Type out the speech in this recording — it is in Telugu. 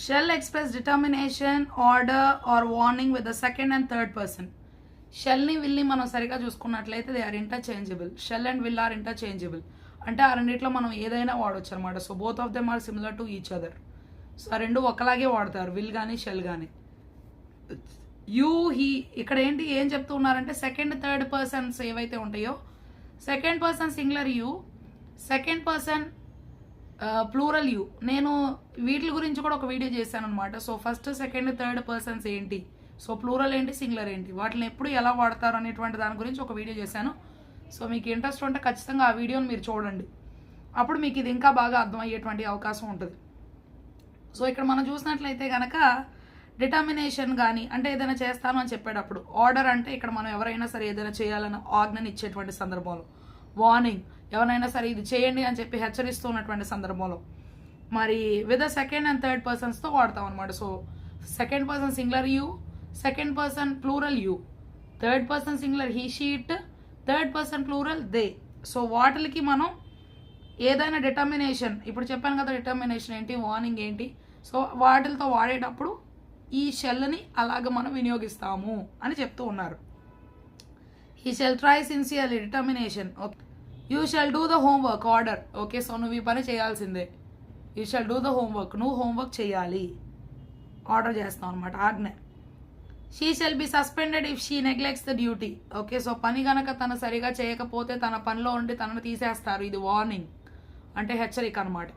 Shell express determination order or warning with the second and third person. షెల్ని విల్ని మనం సరిగా చూసుకున్నట్లయితే they are interchangeable. Shall and will are interchangeable. అంటే ఆ రెండిట్లో మనం ఏదైనా వాడవచ్చు అనమాట. So both of them are similar to each other. So ఆ రెండు ఒకలాగే వాడతారు, విల్ కానీ షెల్ కానీ. యూ హీ ఇక్కడ ఏం చెప్తూ ఉన్నారంటే సెకండ్ థర్డ్ పర్సన్స్ ఏవైతే ఉంటాయో, second person singular you, second person plural you. నేను వీటి గురించి కూడా ఒక వీడియో చేశాను అనమాట. So first second third persons ఏంటి, సో ప్లూరల్ ఏంటి, సింగులర్ ఏంటి, వాటిని ఎప్పుడు ఎలా వాడతారు అనేటువంటి దాని గురించి ఒక వీడియో చేశాను. సో మీకు ఇంట్రెస్ట్ ఉంటే ఖచ్చితంగా ఆ వీడియోని మీరు చూడండి. అప్పుడు మీకు ఇది ఇంకా బాగా అర్థమయ్యేటువంటి అవకాశం ఉంటుంది. సో ఇక్కడ మనం చూసినట్లయితే కనుక డిటర్మినేషన్ కానీ అంటే ఏదైనా చేస్తాను అని చెప్పేటప్పుడు, ఆర్డర్ అంటే ఇక్కడ మనం ఎవరైనా సరే ఏదైనా చేయాలని ఆజ్ఞని ఇచ్చేటువంటి సందర్భంలో, వార్నింగ్ ఎవరైనా సరే ఇది చేయండి అని చెప్పి హెచ్చరిస్తూ ఉన్నటువంటి సందర్భంలో, మరి విత్ సెకండ్ అండ్ థర్డ్ పర్సన్స్తో వాడతాం అనమాట. So second person singular you, second person plural you, third person singular he she it, third person plural they. So వాటికి మనం ఏదైనా డిటర్మినేషన్, ఇప్పుడు చెప్పాను కదా డిటర్మినేషన్ ఏంటి, వార్నింగ్ ఏంటి, సో వాటితో వాడేటప్పుడు ఈ షెల్ని అలాగ మనం వినియోగిస్తాము అని చెప్తూ ఉన్నారు. He shall try sincerely, determination. Okay, you shall do the homework, order. Okay, so నువ్వు ఈ పని చేయాల్సిందే. You shall do the homework, నువ్వు హోంవర్క్ చేయాలి, ఆర్డర్ చేస్తాం అనమాట, ఆజ్ఞ. She shall be suspended if she neglects the duty. Okay, so పని కనుక తను సరిగా చేయకపోతే తన పనిలో ఉండి తనను తీసేస్తారు. ఇది వార్నింగ్ అంటే హెచ్చరిక అనమాట.